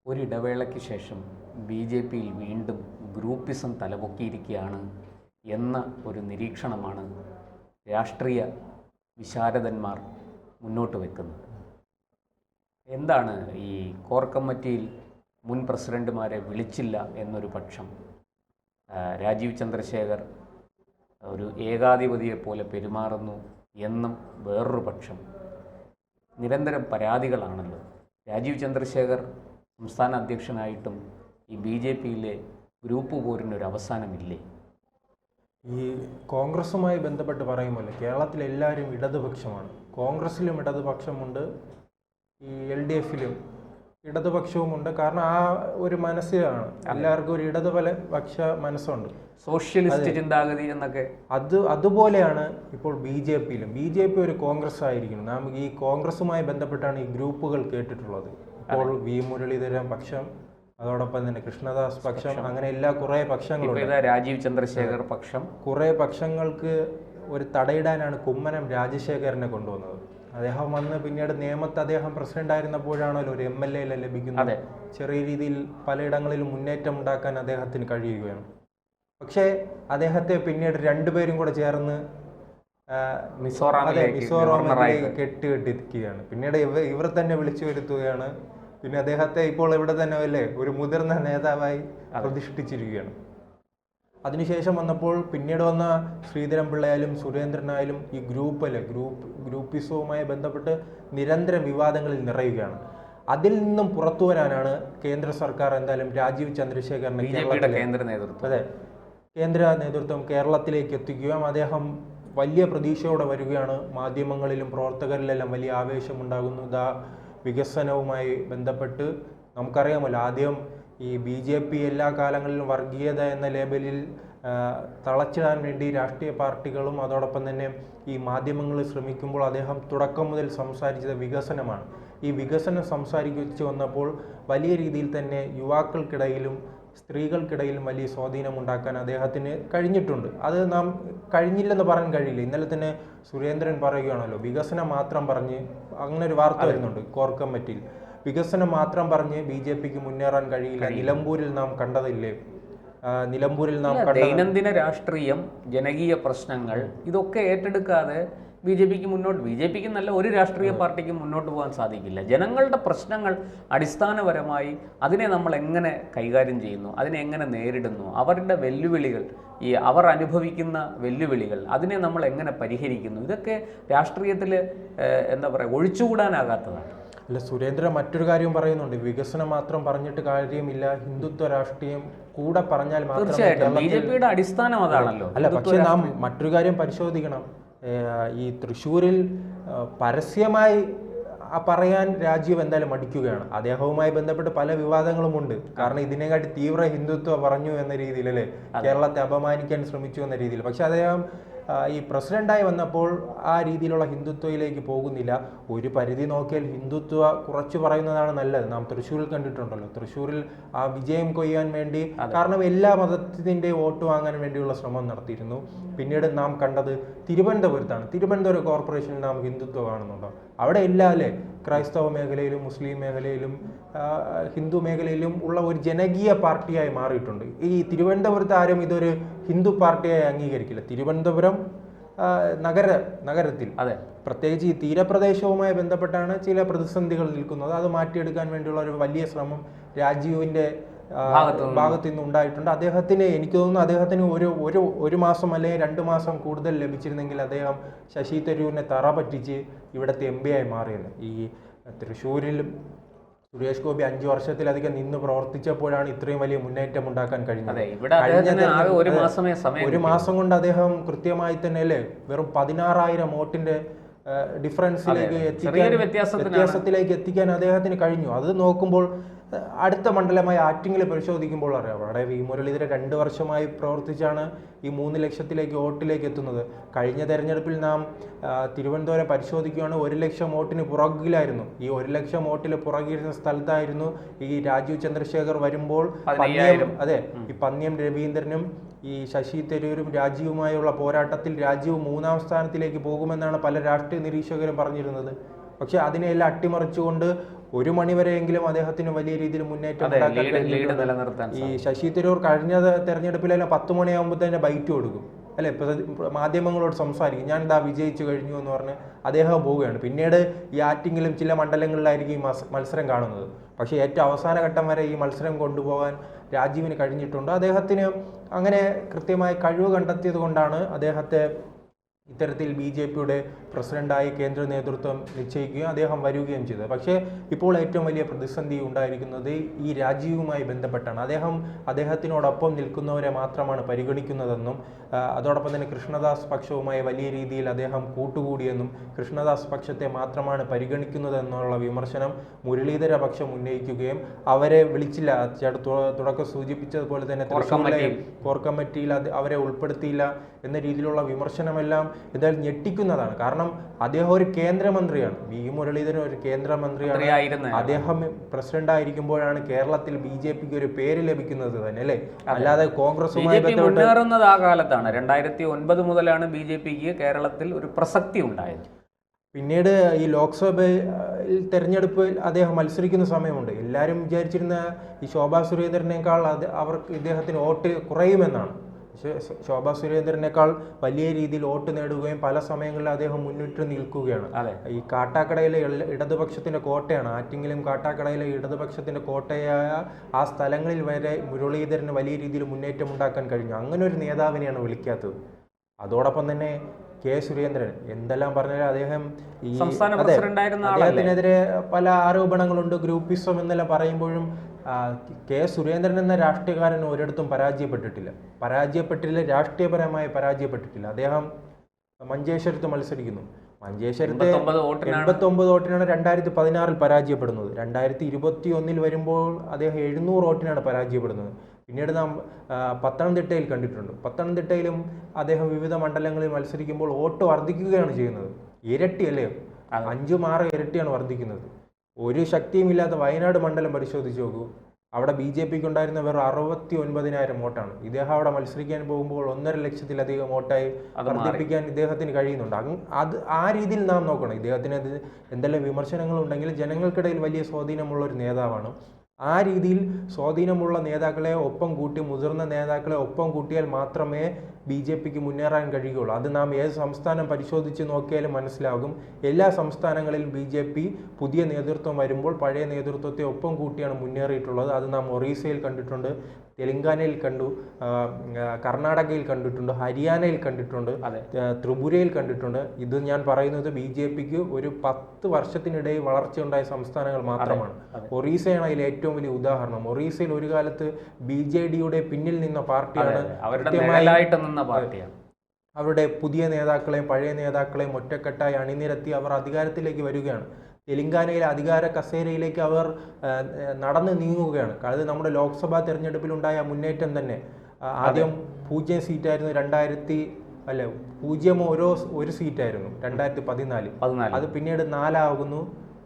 ഒരിടവേളയ്ക്ക് ശേഷം ബി.ജെ.പിയിൽ വീണ്ടും ഗ്രൂപ്പിസം തലപൊക്കിയിരിക്കുകയാണ് എന്ന ഒരു നിരീക്ഷണമാണ് രാഷ്ട്രീയ വിശാരദന്മാർ മുന്നോട്ട് വയ്ക്കുന്നത്. എന്താണ് ഈ കോർ കമ്മിറ്റിയിൽ മുൻ പ്രസിഡന്റുമാരെ വിളിച്ചില്ല എന്നൊരു പക്ഷം, രാജീവ് ചന്ദ്രശേഖർ ഒരു ഏകാധിപതിയെപ്പോലെ പെരുമാറുന്നു എന്നും വേറൊരു പക്ഷം. നിരന്തരം പരാതികളാണല്ലോ. രാജീവ് ചന്ദ്രശേഖർ സംസ്ഥാന അധ്യക്ഷനായിട്ടും ഈ ബി.ജെ.പിയിലെ ഗ്രൂപ്പ് പോരിനൊരു അവസാനമില്ലേ? ഈ കോൺഗ്രസുമായി ബന്ധപ്പെട്ട് പറയുമല്ലോ, കേരളത്തിലെല്ലാവരും ഇടതുപക്ഷമാണ്. കോൺഗ്രസിലും ഇടതുപക്ഷമുണ്ട്, ഈ LDFിലും ഇടതുപക്ഷവുമുണ്ട്. കാരണം ആ ഒരു മനസ്സിലാണ് എല്ലാവർക്കും ഒരു ഇടതുപക്ഷ മനസ്സുണ്ട്, സോഷ്യലിസ്റ്റ് ചിന്താഗതി എന്നൊക്കെ. അതുപോലെയാണ് ഇപ്പോൾ ബി.ജെ.പി ഒരു കോൺഗ്രസ് ആയിരിക്കണം. നാം ഈ കോൺഗ്രസുമായി ബന്ധപ്പെട്ടാണ് ഈ ഗ്രൂപ്പുകൾ കേട്ടിട്ടുള്ളത്. ഇപ്പോൾ വി മുരളീധരൻ പക്ഷം, അതോടൊപ്പം തന്നെ കൃഷ്ണദാസ് പക്ഷം, അങ്ങനെ കുറേ പക്ഷങ്ങളുണ്ട്. രാജീവ് ചന്ദ്രശേഖർ പക്ഷം. കുറേ പക്ഷങ്ങൾക്ക് ഒരു തടയിടാനാണ് കുമ്മനം രാജശേഖരനെ കൊണ്ടുവന്നത്. അദ്ദേഹം വന്ന് പിന്നീട് നിയമത്ത് അദ്ദേഹം പ്രസിഡന്റ് ആയിരുന്നപ്പോഴാണല്ലോ ഒരു MLA ലഭിക്കുന്നത്. ചെറിയ രീതിയിൽ പലയിടങ്ങളിലും മുന്നേറ്റം ഉണ്ടാക്കാൻ അദ്ദേഹത്തിന് കഴിയുകയാണ്. പക്ഷേ അദ്ദേഹത്തെ പിന്നീട് രണ്ടുപേരും കൂടെ ചേർന്ന് മിസോറാമിലേക്ക് കെട്ടിക്കെട്ടിരിക്കുകയാണ്. പിന്നീട് ഇവർ തന്നെ വിളിച്ചു വരുത്തുകയാണ്. പിന്നെ അദ്ദേഹത്തെ ഇപ്പോൾ ഇവിടെ തന്നെ ഒരു മുതിർന്ന നേതാവായി പ്രതിഷ്ഠിച്ചിരിക്കുകയാണ്. അതിനുശേഷം വന്നപ്പോൾ പിന്നീട് വന്ന ശ്രീധരൻ പിള്ളയായാലും സുരേന്ദ്രനായാലും ഈ ഗ്രൂപ്പിസവുമായി ബന്ധപ്പെട്ട് നിരന്തരം വിവാദങ്ങളിൽ നിറയുകയാണ്. അതിൽ നിന്നും പുറത്തു വരാനാണ് കേന്ദ്ര സർക്കാർ എന്തായാലും രാജീവ് ചന്ദ്രശേഖരനെ കേന്ദ്ര നേതൃത്വം കേരളത്തിലേക്ക് എത്തിക്കുകയും അദ്ദേഹം വലിയ പ്രതീക്ഷയോടെ വരികയാണ്. മാധ്യമങ്ങളിലും പ്രവർത്തകരിലെല്ലാം വലിയ ആവേശമുണ്ടാകുന്നു. വികസനവുമായി ബന്ധപ്പെട്ട് നമുക്കറിയാമല്ലോ, ആദ്യം ഈ ബി.ജെ.പി എല്ലാ കാലങ്ങളിലും വർഗീയത എന്ന ലേബലിൽ തളച്ചിടാൻ വേണ്ടി രാഷ്ട്രീയ പാർട്ടികളും അതോടൊപ്പം തന്നെ ഈ മാധ്യമങ്ങൾ ശ്രമിക്കുമ്പോൾ അദ്ദേഹം തുടക്കം മുതൽ സംസാരിച്ചത് വികസനമാണ്. ഈ വികസനം സംസാരിച്ചു വന്നപ്പോൾ വലിയ രീതിയിൽ തന്നെ യുവാക്കൾക്കിടയിലും സ്ത്രീകൾക്കിടയിലും വലിയ സ്വാധീനം ഉണ്ടാക്കാൻ അദ്ദേഹത്തിന് കഴിഞ്ഞിട്ടുണ്ട്. അത് നാം കഴിഞ്ഞില്ലെന്ന് പറയാൻ കഴിയില്ല. ഇന്നലെ തന്നെ സുരേന്ദ്രൻ പറയുകയാണല്ലോ, വികസനം മാത്രം പറഞ്ഞ്, അങ്ങനെ ഒരു വാർത്ത വരുന്നുണ്ട് കോർ കമ്മിറ്റിയിൽ, വികസനം മാത്രം പറഞ്ഞ് ബി.ജെ.പിക്ക് മുന്നേറാൻ കഴിയില്ല. നിലമ്പൂരിൽ നാം കണ്ടതില്ലേ, ദൈനംദിന രാഷ്ട്രീയം, ജനകീയ പ്രശ്നങ്ങൾ ഇതൊക്കെ ഏറ്റെടുക്കാതെ ബി.ജെ.പിക്ക് നല്ല ഒരു രാഷ്ട്രീയ പാർട്ടിക്കും മുന്നോട്ട് പോകാൻ സാധിക്കില്ല. ജനങ്ങളുടെ പ്രശ്നങ്ങൾ അടിസ്ഥാനപരമായി അതിനെ നമ്മൾ എങ്ങനെ കൈകാര്യം ചെയ്യുന്നു, അതിനെ എങ്ങനെ നേരിടുന്നു, അവരുടെ വെല്ലുവിളികൾ, അവർ അനുഭവിക്കുന്ന വെല്ലുവിളികൾ, അതിനെ നമ്മൾ എങ്ങനെ പരിഹരിക്കുന്നു, ഇതൊക്കെ രാഷ്ട്രീയത്തിൽ ഒഴിച്ചുകൂടാനാകാത്തതാണ്. അല്ല, സുരേന്ദ്രൻ മറ്റൊരു കാര്യം പറയുന്നുണ്ട്, വികസനം മാത്രം പറഞ്ഞിട്ട് കാര്യമില്ല, ഹിന്ദുത്വ രാഷ്ട്രീയം കൂടെ പറഞ്ഞാൽ മാത്രമേ. ബി.ജെ.പിയുടെ അടിസ്ഥാനം അതാണല്ലോ. അല്ല, പക്ഷെ നാം മറ്റൊരു കാര്യം പരിശോധിക്കണം. ഈ തൃശ്ശൂരിൽ പരസ്യമായി പറയാൻ രാജീവ് എന്തായാലും മടിക്കുകയാണ്. അദ്ദേഹവുമായി ബന്ധപ്പെട്ട് പല വിവാദങ്ങളുമുണ്ട്. കാരണം ഇതിനെക്കാട്ടി തീവ്ര ഹിന്ദുത്വ പറഞ്ഞു എന്ന രീതിയിൽ, കേരളത്തെ അപമാനിക്കാൻ ശ്രമിച്ചു എന്ന രീതിയിൽ. പക്ഷെ അദ്ദേഹം ഈ പ്രസിഡന്റായി വന്നപ്പോൾ ആ രീതിയിലുള്ള ഹിന്ദുത്വയിലേക്ക് പോകുന്നില്ല. ഒരു പരിധി നോക്കിയാൽ ഹിന്ദുത്വ കുറച്ച് പറയുന്നതാണ് നല്ലത്. നാം തൃശ്ശൂരിൽ കണ്ടിട്ടുണ്ടല്ലോ, തൃശ്ശൂരിൽ ആ വിജയം കൊയ്യാൻ വേണ്ടി, കാരണം എല്ലാ മതത്തിൻ്റെ വോട്ട് വാങ്ങാൻ വേണ്ടിയുള്ള ശ്രമം നടത്തിയിരുന്നു. പിന്നീട് നാം കണ്ടത് തിരുവനന്തപുരത്താണ്. തിരുവനന്തപുരം കോർപ്പറേഷനിൽ നാം ഹിന്ദുത്വ കാണുന്നുണ്ടോ? അവിടെ ഇല്ലാതെ ക്രൈസ്തവ മേഖലയിലും മുസ്ലിം മേഖലയിലും ഹിന്ദു മേഖലയിലും ഉള്ള ഒരു ജനകീയ പാർട്ടിയായി മാറിയിട്ടുണ്ട്. ഈ തിരുവനന്തപുരത്ത് ആരും ഇതൊരു ഹിന്ദു പാർട്ടിയായി അംഗീകരിക്കില്ല. തിരുവനന്തപുരം നഗരത്തിൽ പ്രത്യേകിച്ച് ഈ തീരപ്രദേശവുമായി ബന്ധപ്പെട്ടാണ് ചില പ്രതിസന്ധികൾ നിൽക്കുന്നത്. അത് മാറ്റിയെടുക്കാൻ വേണ്ടിയുള്ള ഒരു വലിയ ശ്രമം രാജീവിന്റെ ഭാഗത്തു നിന്ന് ഉണ്ടായിട്ടുണ്ട്. അദ്ദേഹത്തിന്, എനിക്ക് തോന്നുന്നു, അദ്ദേഹത്തിന് ഒരു മാസം അല്ലെങ്കിൽ 2 മാസം കൂടുതൽ ലഭിച്ചിരുന്നെങ്കിൽ അദ്ദേഹം ശശി തരൂരിനെ തറ പറ്റിച്ച് ഇവിടുത്തെ MP ആയി മാറിയത്. ഈ തൃശ്ശൂരിലും സുരേഷ് ഗോപി 5 വർഷത്തിലധികം നിന്ന് പ്രവർത്തിച്ചപ്പോഴാണ് ഇത്രയും വലിയ മുന്നേറ്റം ഉണ്ടാക്കാൻ കഴിഞ്ഞത്. ഒരു മാസം കൊണ്ട് അദ്ദേഹം കൃത്യമായി തന്നെ വെറും 16,000 വോട്ടിന്റെ വ്യത്യാസത്തിലേക്ക് എത്തിക്കാൻ അദ്ദേഹത്തിന് കഴിഞ്ഞു. അത് നോക്കുമ്പോൾ അടുത്ത മണ്ഡലമായ ആറ്റിങ്ങൽ പരിശോധിക്കുമ്പോൾ അറിയാം, അവിടെ വി മുരളീധരൻ 2 വർഷമായി പ്രവർത്തിച്ചാണ് ഈ 3 ലക്ഷത്തിലേക്ക് വോട്ടിലേക്ക് എത്തുന്നത്. കഴിഞ്ഞ തെരഞ്ഞെടുപ്പിൽ നാം തിരുവനന്തപുരം പരിശോധിക്കുകയാണ്, 1 ലക്ഷം വോട്ടിന് പുറകിലായിരുന്നു. ഈ 1 ലക്ഷം വോട്ടിൽ പുറകിരുന്ന സ്ഥലത്തായിരുന്നു ഈ രാജീവ് ചന്ദ്രശേഖർ വരുമ്പോൾ ഈ പന്ന്യം രവീന്ദ്രനും ഈ ശശി തരൂരും രാജീവുമായുള്ള പോരാട്ടത്തിൽ രാജീവ് 3ാം സ്ഥാനത്തിലേക്ക് പോകുമെന്നാണ് പല രാഷ്ട്രീയ നിരീക്ഷകരും പറഞ്ഞിരുന്നത്. പക്ഷെ അതിനെല്ലാം അട്ടിമറിച്ചുകൊണ്ട് ഒരു മണിവരെയെങ്കിലും അദ്ദേഹത്തിന് വലിയ രീതിയിൽ മുന്നേറ്റം ഉണ്ടാക്കാൻ കഴിഞ്ഞിട്ടുണ്ട്. ഈ ശശി തരൂർ കഴിഞ്ഞ തെരഞ്ഞെടുപ്പിലെല്ലാം 10 മണിയാകുമ്പോൾ തന്നെ ബൈറ്റ് കൊടുക്കും അല്ലെ, മാധ്യമങ്ങളോട് സംസാരിക്കും, ഞാൻ ഇതാ വിജയിച്ചു കഴിഞ്ഞു എന്ന് പറഞ്ഞ് അദ്ദേഹം പോവുകയാണ്. പിന്നീട് ഈ ആറ്റിങ്ങിലും ചില മണ്ഡലങ്ങളിലായിരിക്കും ഈ മത്സരം കാണുന്നത്. പക്ഷേ ഏറ്റവും അവസാന ഘട്ടം വരെ ഈ മത്സരം കൊണ്ടുപോകാൻ രാജീവിന് കഴിഞ്ഞിട്ടുണ്ട്. അദ്ദേഹത്തിന് അങ്ങനെ കൃത്യമായി കഴിവ് കണ്ടെത്തിയത് കൊണ്ടാണ് അദ്ദേഹത്തെ ഇത്തരത്തിൽ BJPയുടെ പ്രസിഡന്റായി കേന്ദ്ര നേതൃത്വം നിശ്ചയിക്കുകയും അദ്ദേഹം വരികയും ചെയ്തത്. പക്ഷേ ഇപ്പോൾ ഏറ്റവും വലിയ പ്രതിസന്ധി ഉണ്ടായിരിക്കുന്നത് ഈ രാജീവുമായി ബന്ധപ്പെട്ടാണ്. അദ്ദേഹത്തിനോടൊപ്പം നിൽക്കുന്നവരെ മാത്രമാണ് പരിഗണിക്കുന്നതെന്നും അതോടൊപ്പം തന്നെ കൃഷ്ണദാസ് പക്ഷവുമായി വലിയ രീതിയിൽ അദ്ദേഹം കൂട്ടുകൂടിയെന്നും കൃഷ്ണദാസ് പക്ഷത്തെ മാത്രമാണ് പരിഗണിക്കുന്നതെന്നുള്ള വിമർശനം മുരളീധര പക്ഷം ഉന്നയിക്കുകയും അവരെ വിളിച്ചില്ല, തുടക്കം സൂചിപ്പിച്ചതുപോലെ തന്നെ കോർ കമ്മിറ്റിയിൽ അവരെ ഉൾപ്പെടുത്തിയില്ല എന്ന രീതിയിലുള്ള വിമർശനമെല്ലാം എന്തായാലും ഞെട്ടിക്കുന്നതാണ്. കാരണം അദ്ദേഹം ഒരു കേന്ദ്രമന്ത്രിയാണ്, വി മുരളീധരൻ ഒരു കേന്ദ്രമന്ത്രിയാണ്. അദ്ദേഹം പ്രസിഡന്റ് ആയിരിക്കുമ്പോഴാണ് കേരളത്തിൽ BJPക്ക് ഒരു പേര് ലഭിക്കുന്നത് തന്നെ അല്ലേ, അല്ലാതെ കോൺഗ്രസുമായി മുന്നേറുന്നത് ആ കാലത്താണ്. 2009 മുതലാണ് BJPക്ക് കേരളത്തിൽ ഒരു പ്രസക്തി ഉണ്ടായത്. പിന്നീട് ഈ ലോക്സഭയിൽ തെരഞ്ഞെടുപ്പിൽ അദ്ദേഹം മത്സരിക്കുന്ന സമയമുണ്ട്. എല്ലാവരും വിചാരിച്ചിരുന്ന ഈ ശോഭാ സുരേന്ദ്രനേക്കാൾ അവർക്ക് ഇദ്ദേഹത്തിന് വോട്ട് കുറയുമെന്നാണ്. പക്ഷേ ശോഭാ സുരേന്ദ്രനേക്കാൾ വലിയ രീതിയിൽ വോട്ട് നേടുകയും പല സമയങ്ങളിൽ അദ്ദേഹം മുന്നിട്ട് നിൽക്കുകയാണ്. ഈ കാട്ടാക്കടയിലെ ഇടതുപക്ഷത്തിന്റെ കോട്ടയാണ്, ആറ്റിങ്ങിലും കാട്ടാക്കടയിലെ ഇടതുപക്ഷത്തിന്റെ കോട്ടയായ ആ സ്ഥലങ്ങളിൽ വരെ മുരളീധരന് വലിയ രീതിയിൽ മുന്നേറ്റം ഉണ്ടാക്കാൻ കഴിഞ്ഞു. അങ്ങനെ ഒരു നേതാവിനെയാണ് വിളിക്കാത്തത്. അതോടൊപ്പം തന്നെ കെ സുരേന്ദ്രൻ എന്തെല്ലാം പറഞ്ഞാലും അദ്ദേഹം ഈ അദ്ദേഹത്തിനെതിരെ പല ആരോപണങ്ങളുണ്ട്, ഗ്രൂപ്പിസം എന്നെല്ലാം പറയുമ്പോഴും കെ സുരേന്ദ്രൻ എന്ന രാഷ്ട്രീയക്കാരൻ ഒരിടത്തും പരാജയപ്പെട്ടില്ല, രാഷ്ട്രീയപരമായി പരാജയപ്പെട്ടിട്ടില്ല. അദ്ദേഹം മഞ്ചേശ്വരത്ത് മത്സരിക്കുന്നു. മഞ്ചേശ്വരത്തെ 89 വോട്ടിനാണ് 2016 പരാജയപ്പെടുന്നത്. 2021 വരുമ്പോൾ അദ്ദേഹം 700 വോട്ടിനാണ് പരാജയപ്പെടുന്നത്. പിന്നീട് നാം പത്തനംതിട്ടയിൽ കണ്ടിട്ടുണ്ട്. പത്തനംതിട്ടയിലും അദ്ദേഹം വിവിധ മണ്ഡലങ്ങളിൽ മത്സരിക്കുമ്പോൾ വോട്ട് വർദ്ധിക്കുകയാണ് ചെയ്യുന്നത്. ഇരട്ടി അല്ലേ, 5-6 ഇരട്ടിയാണ് വർദ്ധിക്കുന്നത്. ഒരു ശക്തിയുമില്ലാത്ത വയനാട് മണ്ഡലം പരിശോധിച്ച് നോക്കൂ, അവിടെ BJPക്ക് ഉണ്ടായിരുന്ന വെറും 69,000 വോട്ടാണ്. ഇദ്ദേഹം അവിടെ മത്സരിക്കാൻ പോകുമ്പോൾ 1.5 ലക്ഷത്തിലധികം വോട്ടായി വർദ്ധിപ്പിക്കാൻ ഇദ്ദേഹത്തിന് കഴിയുന്നുണ്ട്. ആ രീതിയിൽ നാം നോക്കണം. ഇദ്ദേഹത്തിന് എന്തെല്ലാം വിമർശനങ്ങളുണ്ടെങ്കിൽ ജനങ്ങൾക്കിടയിൽ വലിയ സ്വാധീനമുള്ള ഒരു നേതാവാണ്. ആ രീതിയിൽ സ്വാധീനമുള്ള നേതാക്കളെ ഒപ്പം കൂട്ടി, മുതിർന്ന നേതാക്കളെ ഒപ്പം കൂട്ടിയാൽ മാത്രമേ BJPക്ക് മുന്നേറാൻ കഴിയുകയുള്ളൂ. അത് നാം ഏത് സംസ്ഥാനം പരിശോധിച്ച് നോക്കിയാലും മനസ്സിലാകും. എല്ലാ സംസ്ഥാനങ്ങളിലും BJP പുതിയ നേതൃത്വം വരുമ്പോൾ പഴയ നേതൃത്വത്തെ ഒപ്പം കൂട്ടിയാണ് മുന്നേറിയിട്ടുള്ളത്. അത് നാം ഒറീസയിൽ കണ്ടിട്ടുണ്ട്, തെലങ്കാനയിൽ കണ്ടു, കർണാടകയിൽ കണ്ടിട്ടുണ്ട്, ഹരിയാനയിൽ കണ്ടിട്ടുണ്ട്, ത്രിപുരയിൽ കണ്ടിട്ടുണ്ട്. ഇത് ഞാൻ പറയുന്നത് BJPക്ക് ഒരു 10 വർഷത്തിനിടയിൽ വളർച്ചയുണ്ടായ സംസ്ഥാനങ്ങൾ മാത്രമാണ്. ഒറീസയാണ് അതിൽ ഏറ്റവും വലിയ ഉദാഹരണം. ഒറീസയിൽ ഒരു കാലത്ത് BJDയുടെ പിന്നിൽ നിന്ന പാർട്ടിയാണ്, അവരുടെ പുതിയ നേതാക്കളെയും പഴയ നേതാക്കളെയും ഒറ്റക്കെട്ടായി അണിനിരത്തി അവർ അധികാരത്തിലേക്ക് വരികയാണ്. തെലങ്കാനയിലെ അധികാര കസേരയിലേക്ക് അവർ നടന്നു നീങ്ങുകയാണ്. അത് നമ്മുടെ ലോക്സഭാ തെരഞ്ഞെടുപ്പിലുണ്ടായ മുന്നേറ്റം തന്നെ. ആദ്യം 0 സീറ്റായിരുന്നു, 0 സീറ്റായിരുന്നു 2014. അത് പിന്നീട് 4 ആകുന്നു,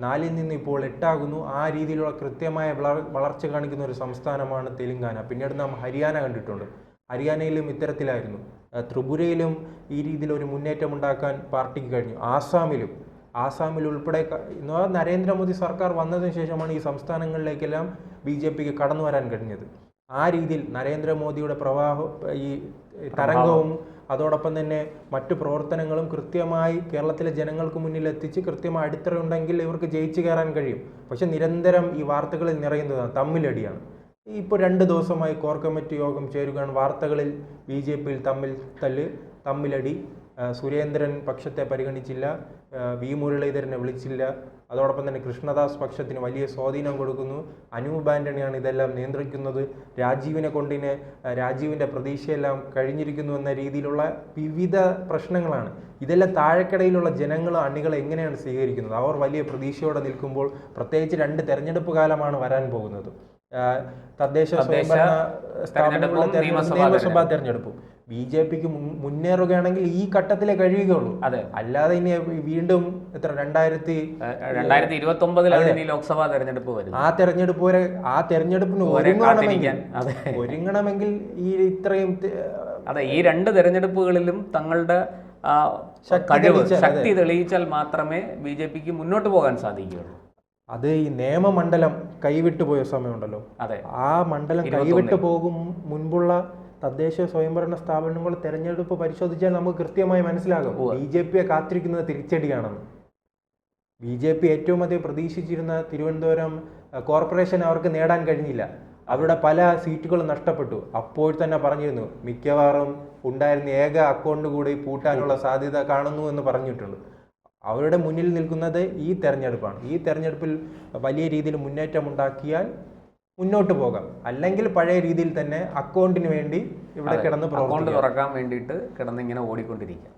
4-ൽ നിന്ന് ഇപ്പോൾ 8 ആകുന്നു. ആ രീതിയിലുള്ള കൃത്യമായ വളർച്ച കാണിക്കുന്ന ഒരു സംസ്ഥാനമാണ് തെലങ്കാന. പിന്നീട് നാം ഹരിയാന കണ്ടിട്ടുണ്ട്. ഹരിയാനയിലും ഇത്തരത്തിലായിരുന്നു. ത്രിപുരയിലും ഈ രീതിയിൽ ഒരു മുന്നേറ്റം ഉണ്ടാക്കാൻ പാർട്ടിക്ക് കഴിഞ്ഞു. ആസാമിൽ ഉൾപ്പെടെ നരേന്ദ്രമോദി സർക്കാർ വന്നതിന് ശേഷമാണ് ഈ സംസ്ഥാനങ്ങളിലേക്കെല്ലാം BJPക്ക് കടന്നു വരാൻ കഴിഞ്ഞത്. ആ രീതിയിൽ നരേന്ദ്രമോദിയുടെ ഈ തരംഗവും അതോടൊപ്പം തന്നെ മറ്റു പ്രവർത്തനങ്ങളും കൃത്യമായി കേരളത്തിലെ ജനങ്ങൾക്ക് മുന്നിൽ എത്തിച്ച് കൃത്യമായി അടിത്തറയുണ്ടെങ്കിൽ ഇവർക്ക് ജയിച്ചു കയറാൻ കഴിയും. പക്ഷെ നിരന്തരം ഈ വാർത്തകളിൽ നിറയുന്നതാണ് തമ്മിലടിയാണ്. ഇപ്പോൾ 2 ദിവസമായി കോർ കമ്മിറ്റി യോഗം ചേരുകയാണ്. വാർത്തകളിൽ BJPയിൽ തമ്മിലടി, സുരേന്ദ്രൻ പക്ഷത്തെ പരിഗണിച്ചില്ല, വി മുരളീധരനെ വിളിച്ചില്ല, അതോടൊപ്പം തന്നെ കൃഷ്ണദാസ് പക്ഷത്തിന് വലിയ സ്വാധീനം കൊടുക്കുന്നു, അനൂപ് ആന്റണിയാണ് ഇതെല്ലാം നിയന്ത്രിക്കുന്നത്, രാജീവിൻ്റെ പ്രതീക്ഷയെല്ലാം കഴിഞ്ഞിരിക്കുന്നു എന്ന രീതിയിലുള്ള വിവിധ പ്രശ്നങ്ങളാണ്. ഇതെല്ലാം താഴെക്കടയിലുള്ള അണികൾ എങ്ങനെയാണ് സ്വീകരിക്കുന്നത്? അവർ വലിയ പ്രതീക്ഷയോടെ നിൽക്കുമ്പോൾ, പ്രത്യേകിച്ച് 2 തെരഞ്ഞെടുപ്പ് കാലമാണ് വരാൻ പോകുന്നത്, തദ്ദേശ സ്വയംഭരണ സ്ഥാപനങ്ങളുടെ നിയമസഭാ തെരഞ്ഞെടുപ്പും. BJPക്ക് മുന്നേറുകയാണെങ്കിൽ ഈ ഘട്ടത്തിലേ കഴിയുകയുള്ളൂ. അല്ലാതെ ഇനി വീണ്ടും 2029 ലോക്സഭാ തെരഞ്ഞെടുപ്പ് വരും. ആ തെരഞ്ഞെടുപ്പിന് ഒരുങ്ങണമെങ്കിൽ ഈ ഇത്രയും ഈ 2 തെരഞ്ഞെടുപ്പുകളിലും തങ്ങളുടെ ശക്തി തെളിയിച്ചാൽ മാത്രമേ BJPക്ക് മുന്നോട്ട് പോകാൻ സാധിക്കുകയുള്ളൂ. അത് ഈ നിയമമണ്ഡലം കൈവിട്ടു പോയ സമയമുണ്ടല്ലോ, അതെ, ആ മണ്ഡലം കൈവിട്ടു പോകും മുൻപുള്ള തദ്ദേശ സ്വയംഭരണ സ്ഥാപനങ്ങൾ തെരഞ്ഞെടുപ്പ് പരിശോധിച്ചാൽ നമുക്ക് കൃത്യമായി മനസ്സിലാകും BJPയെ കാത്തിരിക്കുന്നത് തിരിച്ചടിയാണെന്ന്. BJP ഏറ്റവും അധികം പ്രതീക്ഷിച്ചിരുന്ന തിരുവനന്തപുരം കോർപ്പറേഷൻ അവർക്ക് നേടാൻ കഴിഞ്ഞില്ല. അവരുടെ പല സീറ്റുകളും നഷ്ടപ്പെട്ടു. അപ്പോൾ തന്നെ പറഞ്ഞിരുന്നു മിക്കവാറും ഉണ്ടായിരുന്ന ഏക അക്കൗണ്ട് കൂടി പൂട്ടാനുള്ള സാധ്യത കാണുന്നു എന്ന് പറഞ്ഞിട്ടുണ്ട്. അവരുടെ മുന്നിൽ നിൽക്കുന്നത് ഈ തെരഞ്ഞെടുപ്പാണ്. ഈ തെരഞ്ഞെടുപ്പിൽ വലിയ രീതിയിൽ മുന്നേറ്റം ഉണ്ടാക്കിയാൽ മുന്നോട്ട് പോകാം, അല്ലെങ്കിൽ പഴയ രീതിയിൽ തന്നെ അക്കൗണ്ടിന് വേണ്ടി ഇവിടെ കിടന്ന് അക്കൗണ്ട് തുറക്കാൻ വേണ്ടിയിട്ട് കിടന്നിങ്ങനെ ഓടിക്കൊണ്ടിരിക്കുക.